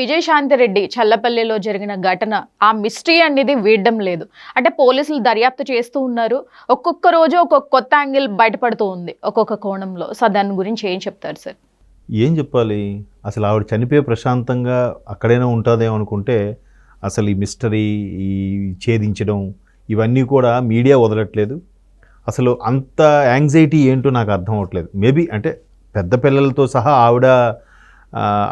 విజయశాంతిరెడ్డి చల్లపల్లిలో జరిగిన ఘటన ఆ మిస్టరీ అనేది వీడడం లేదు. అంటే పోలీసులు దర్యాప్తు చేస్తూ ఉన్నారు. ఒక్కొక్క రోజు ఒక్కొక్క కొత్త యాంగిల్ బయటపడుతూ ఉంది ఒక్కొక్క కోణంలో. సో దాని గురించి ఏం చెప్తారు సార్? ఏం చెప్పాలి, అసలు ఆవిడ చనిపోయి ప్రశాంతంగా అక్కడైనా ఉంటుందేమో అనుకుంటే అసలు ఈ మిస్టరీ, ఈ ఛేదించడం ఇవన్నీ కూడా మీడియా వదలట్లేదు. అసలు అంత యాంగ్జైటీ ఏంటో నాకు అర్థం అవ్వట్లేదు. మేబీ అంటే పెద్ద పిల్లలతో సహా ఆవిడ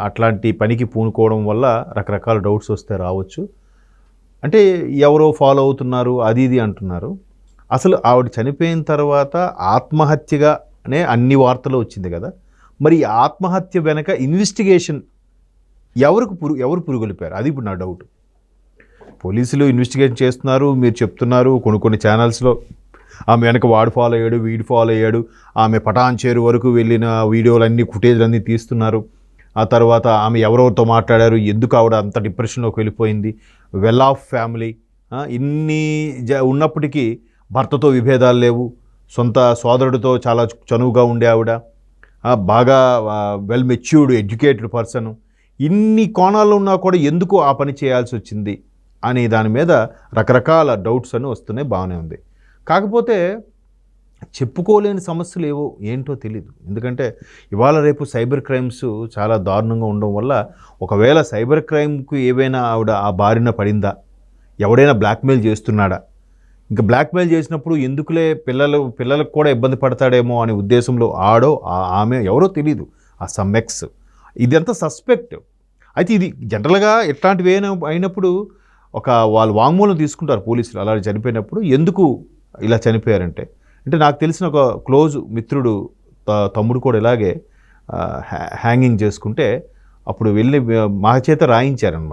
అట్లాంటి పనికి పూనుకోవడం వల్ల రకరకాల డౌట్స్ వస్తే రావచ్చు. అంటే ఎవరో ఫాలో అవుతున్నారు అది ఇది అంటున్నారు. అసలు ఆవిడ చనిపోయిన తర్వాత ఆత్మహత్యగానే అన్ని వార్తలు వచ్చింది కదా. మరి ఆత్మహత్య వెనక ఇన్వెస్టిగేషన్ ఎవరు పురుగొలిపారు? అది ఇప్పుడు నా డౌట్. పోలీసులు ఇన్వెస్టిగేషన్ చేస్తున్నారు, మీరు చెప్తున్నారు. కొన్ని ఛానల్స్లో ఆమె వెనక వాడు ఫాలో అయ్యాడు, వీడు ఫాలో అయ్యాడు, ఆమె పటాన్ చేరు వరకు వెళ్ళిన వీడియోలన్నీ ఫుటేజ్లన్నీ తీస్తున్నారు. ఆ తర్వాత ఆమె ఎవరెవరితో మాట్లాడారు, ఎందుకు ఆవిడ అంత డిప్రెషన్లోకి వెళ్ళిపోయింది, వెల్ ఆఫ్ ఫ్యామిలీ, ఇన్ని ఉన్నప్పటికీ భర్తతో విభేదాలు లేవు, సొంత సోదరుడితో చాలా చనువుగా ఉండే ఆవిడ, బాగా వెల్ మెచ్యూర్డ్ ఎడ్యుకేటెడ్ పర్సన్, ఇన్ని కోణాలు ఉన్నా కూడా ఎందుకు ఆ పని చేయాల్సి వచ్చింది అనే దాని మీద రకరకాల డౌట్స్ అని వస్తున్నాయి. బాగానే ఉంది. కాకపోతే చెప్పుకోలేని సమస్యలు ఏవో ఏంటో తెలీదు. ఎందుకంటే ఇవాళ రేపు సైబర్ క్రైమ్స్ చాలా దారుణంగా ఉండడం వల్ల ఒకవేళ సైబర్ క్రైమ్కు ఏవైనా ఆవిడ ఆ బారిన పడిందా, ఎవడైనా బ్లాక్మెయిల్ చేస్తున్నాడా, ఇంకా బ్లాక్మెయిల్ చేసినప్పుడు ఎందుకులే పిల్లలకు కూడా ఇబ్బంది పడతాడేమో అనే ఉద్దేశంలో ఆడో ఆమె ఎవరో తెలీదు, ఆ సమ్మెక్స్, ఇదంతా సస్పెక్ట్. అయితే ఇది జనరల్గా ఎట్లాంటివి అయినప్పుడు వాళ్ళు వాంగ్మూలం తీసుకుంటారు పోలీసులు. అలా చనిపోయినప్పుడు ఎందుకు ఇలా చనిపోయారంటే, అంటే నాకు తెలిసిన ఒక క్లోజ్ మిత్రుడు తమ్ముడు కూడా ఇలాగే హ్యాంగింగ్ చేసుకుంటే అప్పుడు వెళ్ళి మా చేత రాయించారనమాట.